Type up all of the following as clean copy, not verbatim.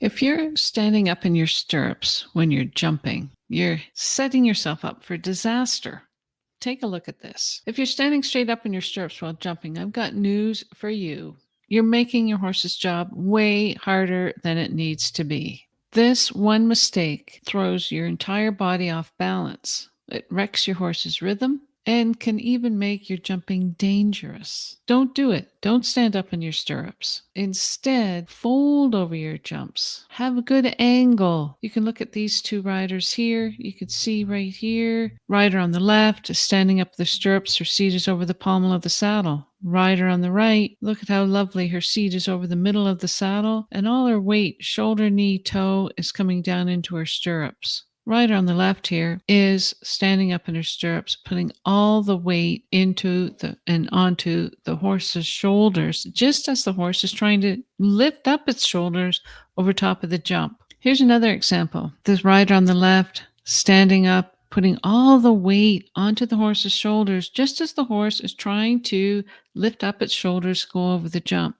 If you're standing up in your stirrups when you're jumping, you're setting yourself up for disaster. Take a look at this. If you're standing straight up in your stirrups while jumping, I've got news for you. You're making your horse's job way harder than it needs to be. This one mistake throws your entire body off balance. It wrecks your horse's rhythm and can even make your jumping dangerous. Don't do it. Don't stand up in your stirrups. Instead, fold over your jumps. Have a good angle. You can look at these two riders here. You can see right here, rider on the left is standing up the stirrups. Her seat is over the pommel of the saddle. Rider on the right, look at how lovely her seat is over the middle of the saddle, and all her weight, shoulder, knee, toe, is coming down into her stirrups. Rider on the left here is standing up in her stirrups, putting all the weight into and onto the horse's shoulders, just as the horse is trying to lift up its shoulders over top of the jump. Here's another example. This rider on the left, standing up, putting all the weight onto the horse's shoulders, just as the horse is trying to lift up its shoulders, go over the jump.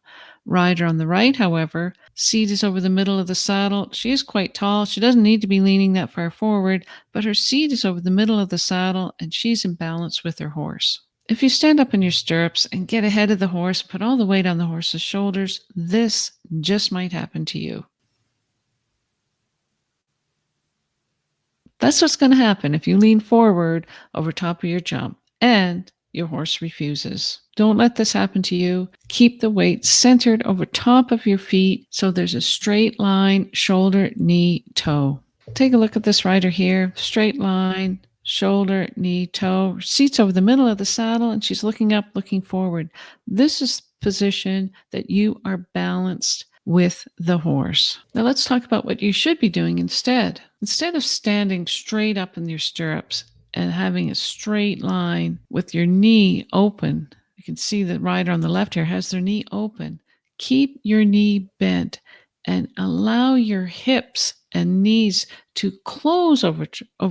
Rider on the right, however, seat is over the middle of the saddle. She is quite tall. She doesn't need to be leaning that far forward, but her seat is over the middle of the saddle and she's in balance with her horse. If you stand up in your stirrups and get ahead of the horse, put all the weight on the horse's shoulders, this just might happen to you. That's what's going to happen if you lean forward over top of your jump and your horse refuses. Don't let this happen to you. Keep the weight centered over top of your feet so there's a straight line, shoulder, knee, toe. Take a look at this rider here. Straight line, shoulder, knee, toe. Seat's over the middle of the saddle and she's looking up, looking forward. This is position that you are balanced with the horse. Now let's talk about what you should be doing instead. Instead of standing straight up in your stirrups and having a straight line with your knee open, you can see the rider on the left here has their knee open. Keep your knee bent and allow your hips and knees to close over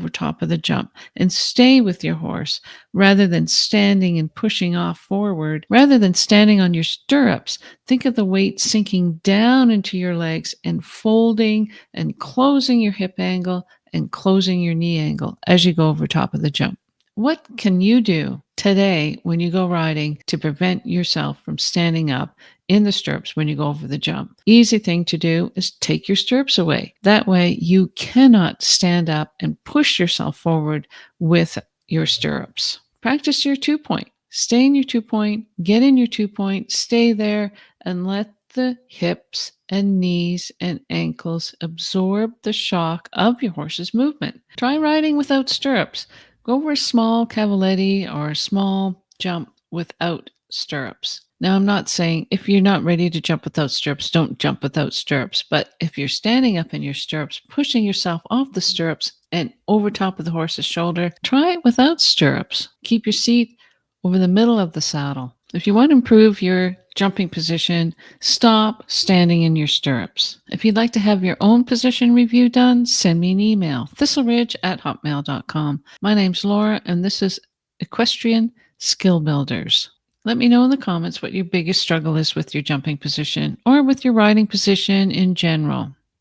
top of the jump and stay with your horse rather than standing and pushing off forward. Rather than standing on your stirrups, think of the weight sinking down into your legs and folding and closing your hip angle and closing your knee angle as you go over top of the jump. What can you do today when you go riding to prevent yourself from standing up in the stirrups when you go over the jump? Easy thing to do is take your stirrups away. That way you cannot stand up and push yourself forward with your stirrups. Practice your 2-point. Stay in your 2-point, get in your 2-point, stay there, and let the hips and knees and ankles absorb the shock of your horse's movement. Try riding without stirrups. Go for a small cavaletti or a small jump without stirrups. Now, I'm not saying if you're not ready to jump without stirrups, don't jump without stirrups. But if you're standing up in your stirrups, pushing yourself off the stirrups and over top of the horse's shoulder, try it without stirrups. Keep your seat over the middle of the saddle. If you want to improve your jumping position, stop standing in your stirrups. If you'd like to have your own position review done, send me an email, thistleridge@hotmail.com. My name's Laura, and this is Equestrian Skill Builders. Let me know in the comments what your biggest struggle is with your jumping position or with your riding position in general.